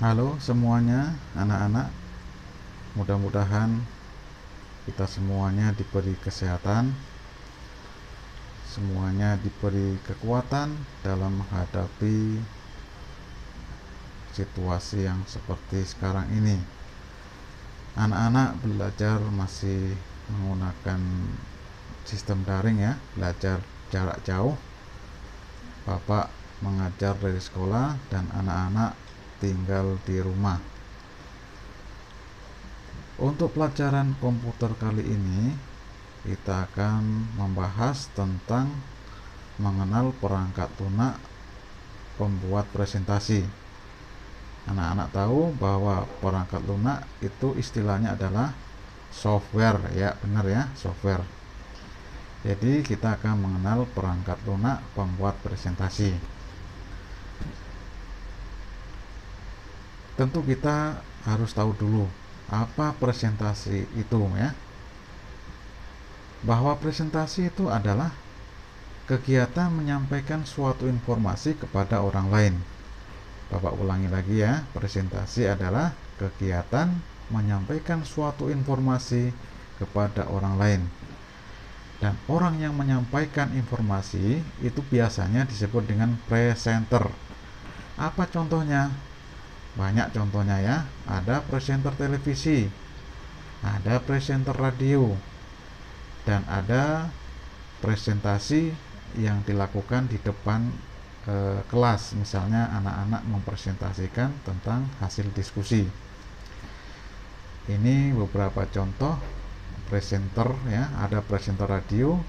Halo semuanya anak-anak, mudah-mudahan kita semuanya diberi kesehatan, semuanya diberi kekuatan dalam menghadapi situasi yang seperti sekarang ini. Anak-anak belajar masih menggunakan sistem daring ya, belajar jarak jauh. Bapak mengajar dari sekolah dan anak-anak tinggal di rumah. Untuk pelajaran komputer kali ini kita akan membahas tentang mengenal perangkat lunak pembuat presentasi. Anak-anak tahu bahwa perangkat lunak itu istilahnya adalah software ya, benar ya, software. Jadi kita akan mengenal perangkat lunak pembuat presentasi. Tentu kita harus tahu dulu apa presentasi itu ya. Bahwa presentasi itu adalah kegiatan menyampaikan suatu informasi kepada orang lain. Bapak ulangi lagi ya, presentasi adalah kegiatan menyampaikan suatu informasi kepada orang lain. Dan orang yang menyampaikan informasi itu biasanya disebut dengan presenter. Apa contohnya? Banyak contohnya ya. Ada presenter televisi, ada presenter radio, dan ada presentasi yang dilakukan di depan kelas. Misalnya anak-anak mempresentasikan tentang hasil diskusi. Ini beberapa contoh presenter ya, ada presenter radio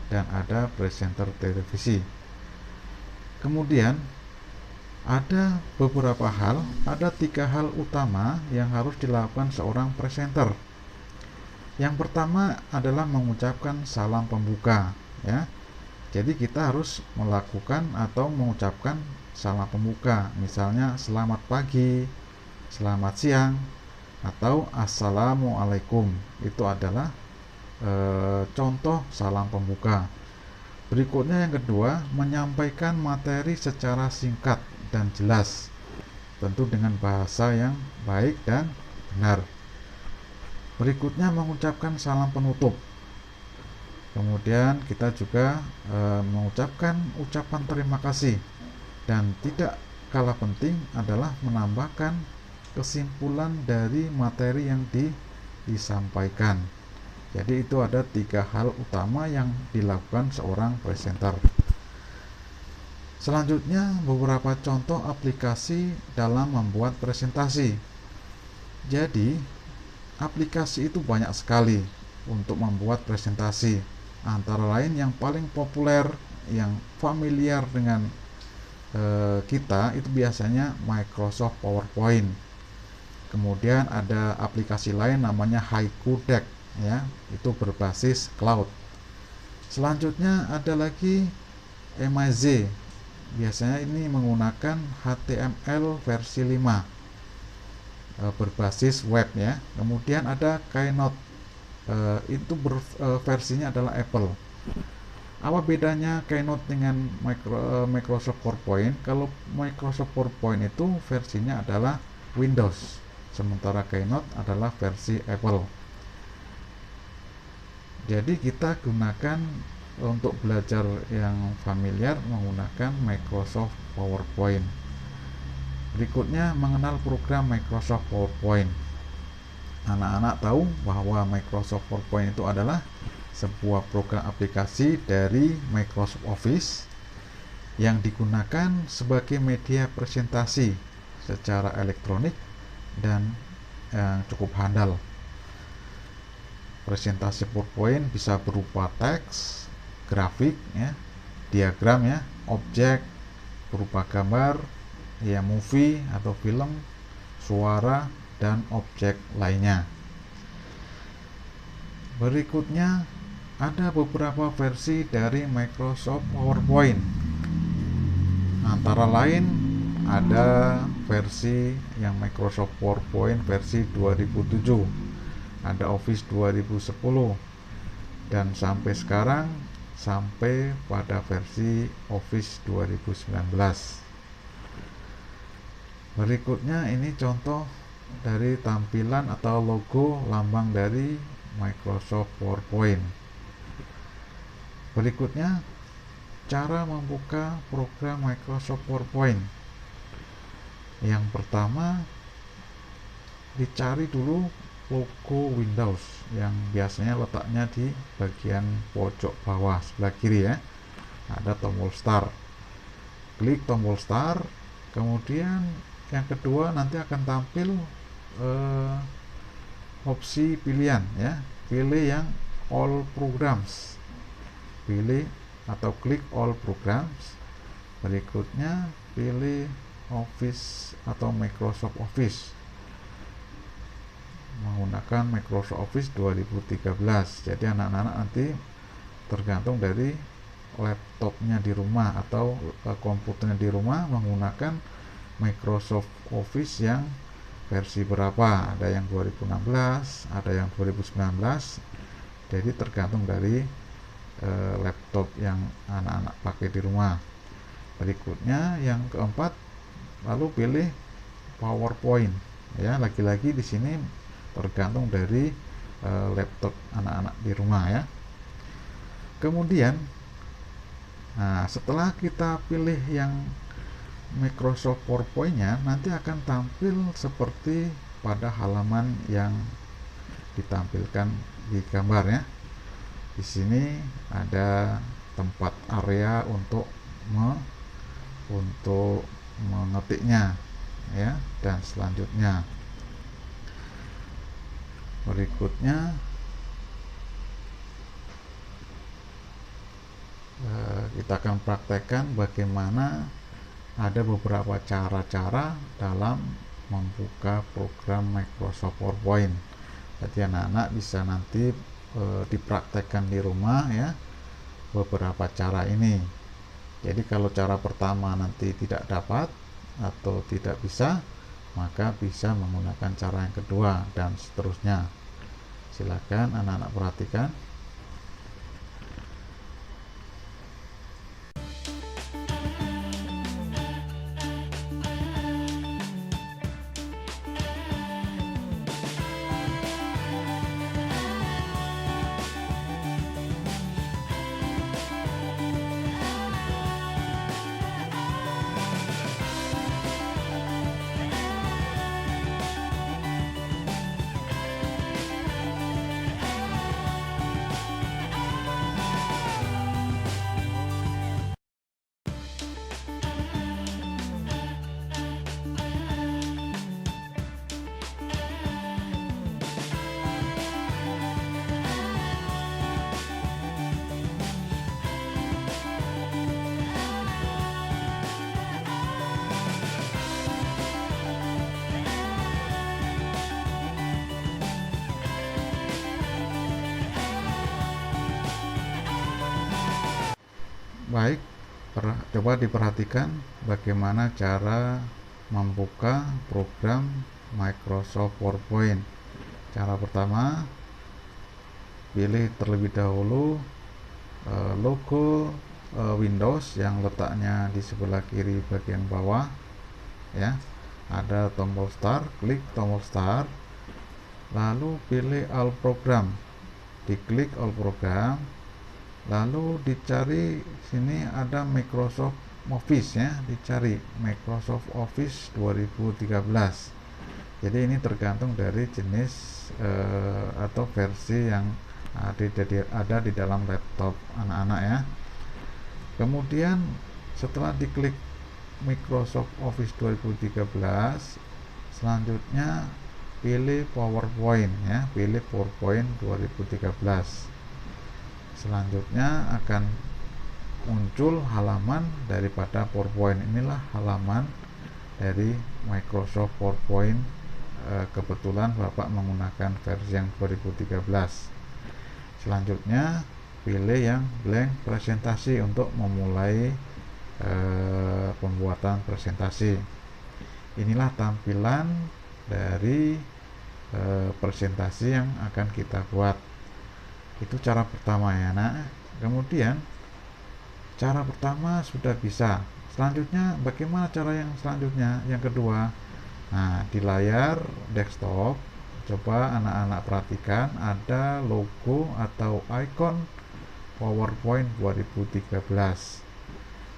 dan ada presenter televisi. Kemudian ada beberapa hal, ada 3 hal utama yang harus dilakukan seorang presenter. Yang pertama adalah mengucapkan salam pembuka ya. Jadi kita harus melakukan atau mengucapkan salam pembuka, misalnya selamat pagi, selamat siang, atau assalamualaikum. Itu adalah contoh salam pembuka. Berikutnya yang kedua, menyampaikan materi secara singkat dan jelas, tentu dengan bahasa yang baik dan benar. Berikutnya mengucapkan salam penutup. Kemudian kita juga mengucapkan ucapan terima kasih, dan tidak kalah penting adalah menambahkan kesimpulan dari materi yang disampaikan. Jadi itu ada 3 hal utama yang dilakukan seorang presenter. Selanjutnya beberapa contoh aplikasi dalam membuat presentasi. Jadi aplikasi itu banyak sekali untuk membuat presentasi. Antara lain yang paling populer, yang familiar dengan kita itu biasanya Microsoft PowerPoint. Kemudian ada aplikasi lain namanya Haiku Deck ya, itu berbasis cloud. Selanjutnya ada lagi Emaze. Biasanya ini menggunakan HTML versi 5 berbasis web ya. Kemudian ada Keynote, itu versinya adalah Apple. Apa bedanya Keynote dengan Microsoft PowerPoint? Kalau Microsoft PowerPoint itu versinya adalah Windows, sementara Keynote adalah versi Apple. Jadi kita gunakan untuk belajar yang familiar menggunakan Microsoft PowerPoint. Berikutnya mengenal program Microsoft PowerPoint. Anak-anak tahu bahwa Microsoft PowerPoint itu adalah sebuah program aplikasi dari Microsoft Office yang digunakan sebagai media presentasi secara elektronik dan cukup handal. Presentasi PowerPoint bisa berupa teks, grafik ya, diagram ya, objek berupa gambar ya, movie atau film, suara, dan objek lainnya. Berikutnya ada beberapa versi dari Microsoft PowerPoint. Antara lain ada versi yang Microsoft PowerPoint versi 2007, ada Office 2010, dan sampai sekarang sampai pada versi Office 2019. Berikutnya ini contoh dari tampilan atau logo lambang dari Microsoft PowerPoint. Berikutnya cara membuka program Microsoft PowerPoint. Yang pertama, dicari dulu logo Windows yang biasanya letaknya di bagian pojok bawah sebelah kiri ya. Ada tombol start. Klik tombol start, kemudian yang kedua nanti akan tampil opsi pilihan ya. Pilih yang all programs. Pilih atau klik all programs. Berikutnya pilih Office atau Microsoft Office, menggunakan Microsoft Office 2013. Jadi anak-anak nanti tergantung dari laptopnya di rumah atau komputernya di rumah menggunakan Microsoft Office yang versi berapa. Ada yang 2016, ada yang 2019. Jadi tergantung dari laptop yang anak-anak pakai di rumah. Berikutnya yang keempat, lalu pilih PowerPoint ya. Lagi-lagi di sini tergantung dari laptop anak-anak di rumah ya. Kemudian setelah kita pilih yang Microsoft PowerPoint-nya, nanti akan tampil seperti pada halaman yang ditampilkan di gambar ya. Di sini ada tempat area untuk mengetiknya ya, dan selanjutnya berikutnya kita akan praktekkan bagaimana ada beberapa cara-cara dalam membuka program Microsoft PowerPoint. Jadi anak-anak bisa nanti dipraktekkan di rumah ya beberapa cara ini. Jadi kalau cara pertama nanti tidak dapat atau tidak bisa, maka bisa menggunakan cara yang kedua dan seterusnya. Silakan anak-anak perhatikan. Baik, coba diperhatikan bagaimana cara membuka program Microsoft PowerPoint. Cara pertama, pilih terlebih dahulu logo Windows yang letaknya di sebelah kiri bagian bawah ya. Ada tombol start, klik tombol start, lalu pilih all program, diklik all program, lalu dicari sini ada Microsoft Office ya, dicari Microsoft Office 2013. Jadi ini tergantung dari jenis atau versi yang ada di dalam laptop anak-anak ya. Kemudian setelah diklik Microsoft Office 2013, selanjutnya pilih PowerPoint ya, pilih PowerPoint 2013. Selanjutnya akan muncul halaman daripada PowerPoint. Inilah halaman dari Microsoft PowerPoint. Kebetulan Bapak menggunakan versi yang 2013. Selanjutnya pilih yang blank presentasi untuk memulai pembuatan presentasi. Inilah tampilan dari presentasi yang akan kita buat. Itu cara pertama ya nak. Kemudian cara pertama sudah bisa. Selanjutnya bagaimana cara yang selanjutnya? Yang kedua, Nah, di layar desktop coba anak-anak perhatikan ada logo atau icon PowerPoint 2013.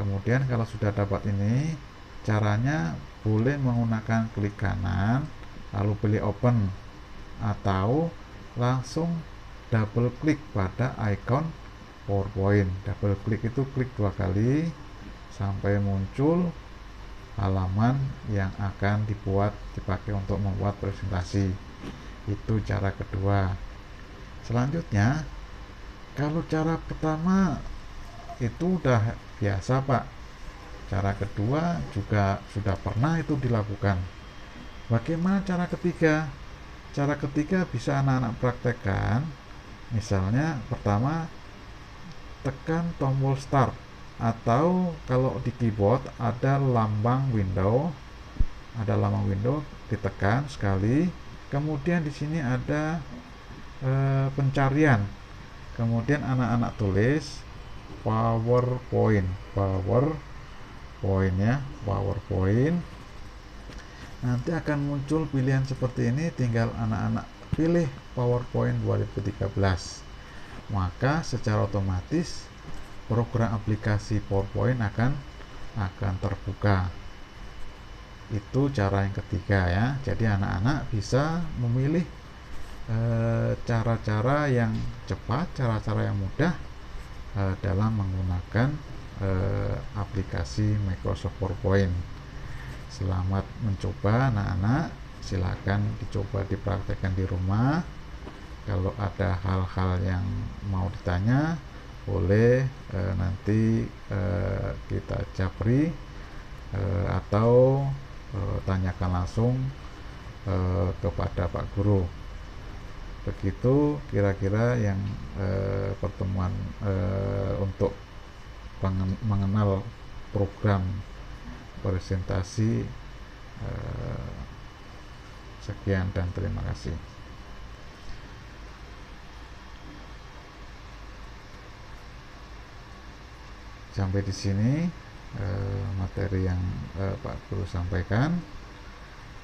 Kemudian kalau sudah dapat ini, caranya boleh menggunakan klik kanan lalu pilih open, atau langsung double klik pada icon PowerPoint. Double klik itu klik 2 kali sampai muncul halaman yang akan dipakai untuk membuat presentasi. Itu cara kedua. Selanjutnya, kalau cara pertama itu udah biasa Pak, cara kedua juga sudah pernah itu dilakukan. Bagaimana cara ketiga? Cara ketiga bisa anak-anak praktekkan. Misalnya pertama, tekan tombol start, atau kalau di keyboard ada lambang window, ditekan sekali. Kemudian di sini ada pencarian. Kemudian anak-anak tulis PowerPoint ya, PowerPoint. Nanti akan muncul pilihan seperti ini, tinggal anak-anak pilih PowerPoint 2013. Maka secara otomatis program aplikasi PowerPoint akan terbuka. Itu cara yang ketiga ya. Jadi anak-anak bisa memilih cara-cara yang cepat, cara-cara yang mudah dalam menggunakan aplikasi Microsoft PowerPoint. Selamat mencoba anak-anak, silakan dicoba dipraktekkan di rumah. Kalau ada hal-hal yang mau ditanya, boleh nanti kita japri atau tanyakan langsung kepada Pak Guru. Begitu kira-kira yang pertemuan untuk mengenal program presentasi. Sekian dan terima kasih. Sampai di sini materi yang Pak Guru sampaikan.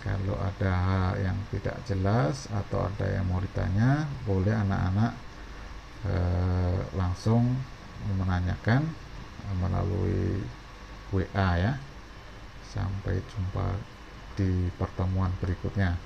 Kalau ada hal yang tidak jelas atau ada yang mau ditanya, boleh anak-anak langsung menanyakan melalui WA ya. Sampai jumpa di pertemuan berikutnya.